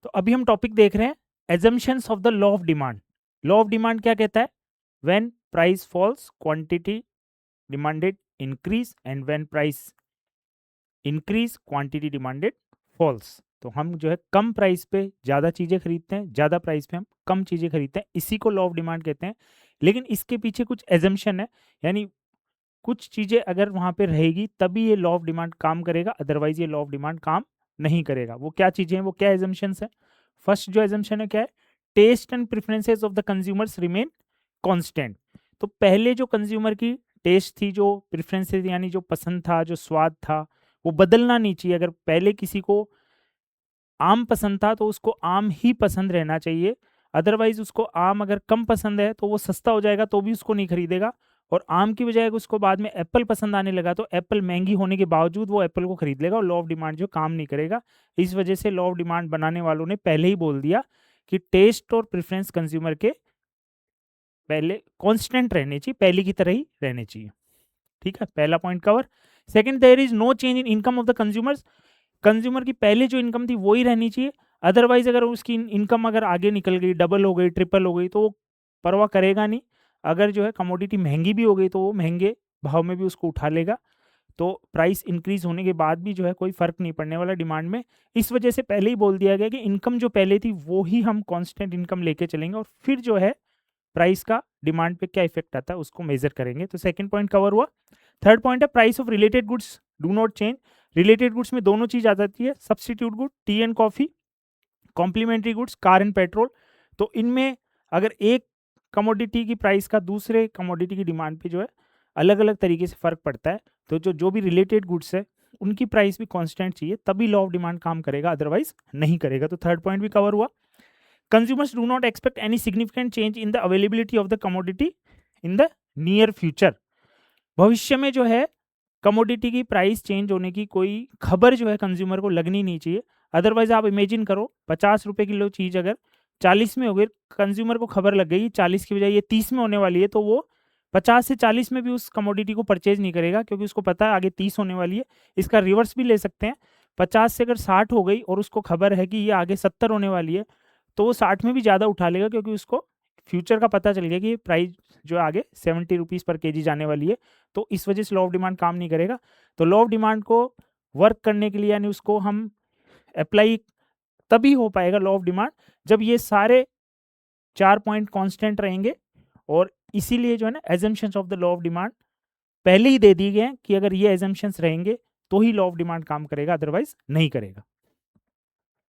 तो अभी हम टॉपिक देख रहे हैं assumptions of the law of demand. Law of demand क्या कहता है? When price falls quantity demanded increase and when price increase quantity demanded falls. तो हम जो है कम प्राइस पे ज़्यादा चीज़ें खरीदते हैं, ज़्यादा प्राइस पे हम कम चीज़ें खरीदते हैं, इसी को लॉ ऑफ डिमांड कहते हैं। लेकिन इसके पीछे कुछ एजम्पशन है, यानी कुछ चीज़ें अगर वहाँ पे रहेगी तभी ये लॉ ऑफ डिमांड काम करेगा, अदरवाइज ये लॉ ऑफ डिमांड काम नहीं करेगा। वो क्या चीज़ें हैं, वो क्या एजम्पशंस है? फर्स्ट जो एजम्पशन है क्या है? Taste and preferences of the consumers remain constant. तो पहले जो कंज्यूमर की टेस्ट थी, जो प्रेफरेंसेस यानी जो पसंद था, जो स्वाद था, वो बदलना नहीं चाहिए। अगर पहले किसी को आम पसंद था तो उसको आम ही पसंद रहना चाहिए, अदरवाइज उसको आम अगर कम पसंद है तो वो सस्ता हो जाएगा तो भी उसको नहीं खरीदेगा, और आम की बजाय उसको बाद में एप्पल पसंद आने लगा तो एप्पल महंगी होने के बावजूद वो एप्पल को खरीद लेगा, और लॉ ऑफ डिमांड जो काम नहीं करेगा। इस वजह से लॉ ऑफ डिमांड बनाने वालों ने पहले ही बोल दिया कि टेस्ट और प्रेफरेंस कंज्यूमर के पहले कांस्टेंट रहने चाहिए, पहले की तरह ही रहने चाहिए। ठीक है, पहला point cover. Second, there is no change in income of the consumers. Consumer की पहले जो इनकम थी वही रहनी चाहिए, अदरवाइज अगर उसकी इनकम अगर आगे निकल गई, डबल हो गई, ट्रिपल हो गई, तो वो परवाह करेगा नहीं। अगर जो है कमोडिटी महंगी भी हो गई तो वो महंगे भाव में भी उसको उठा लेगा, तो प्राइस इंक्रीज होने के बाद भी जो है कोई फर्क नहीं पड़ने वाला डिमांड में। इस वजह से पहले ही बोल दिया गया कि इनकम जो पहले थी वो ही हम कांस्टेंट इनकम लेके चलेंगे, और फिर जो है प्राइस का डिमांड पे क्या इफेक्ट आता है उसको मेजर करेंगे। तो सेकंड पॉइंट कवर हुआ। थर्ड पॉइंट है price of related goods do not change. Related goods में दोनों चीज आ जाती है, substitute good tea and coffee, complementary goods car and petrol. तो इनमें अगर एक कमोडिटी की प्राइस का दूसरे कमोडिटी की डिमांड पे जो है अलग अलग तरीके से फर्क पड़ता है, तो जो भी रिलेटेड गुड्स है उनकी प्राइस भी कांस्टेंट चाहिए, तभी लॉ ऑफ डिमांड काम करेगा, अदरवाइज नहीं करेगा। तो थर्ड पॉइंट भी कवर हुआ। Consumers do not expect any significant change in the availability of the commodity in the near future. भविष्य में जो है कमोडिटी की प्राइस चेंज होने की कोई खबर जो है कंज्यूमर को लगनी नहीं चाहिए। अदरवाइज आप इमेजिन करो 50 रुपए किलो चीज अगर 40 में हो गई, कंज्यूमर को खबर लग गई 40 की बजाय ये 30 में होने वाली है, तो वो 50 से 40 में भी उस कमोडिटी को परचेज नहीं करेगा, क्योंकि उसको पता है आगे 30 होने वाली है। इसका रिवर्स भी ले सकते हैं, 50 से अगर 60 हो गई और उसको खबर है कि ये आगे 70 होने वाली है, तो वो 60 में भी ज़्यादा उठा लेगा, क्योंकि उसको फ्यूचर का पता चल गया कि प्राइस जो है आगे 70 रुपीज़ पर केजी जाने वाली है। तो इस वजह से लॉ ऑफ डिमांड काम नहीं करेगा। तो लॉ ऑफ डिमांड को वर्क करने के लिए, यानी उसको हम अप्लाई तभी हो पाएगा लॉ ऑफ डिमांड जब ये सारे 4 पॉइंट कांस्टेंट रहेंगे, और इसीलिए जो है ना assumptions of the law of demand पहले ही दे दिए गए हैं कि अगर ये एजम्पशंस रहेंगे तो ही लॉ ऑफ डिमांड काम करेगा, अदरवाइज नहीं करेगा।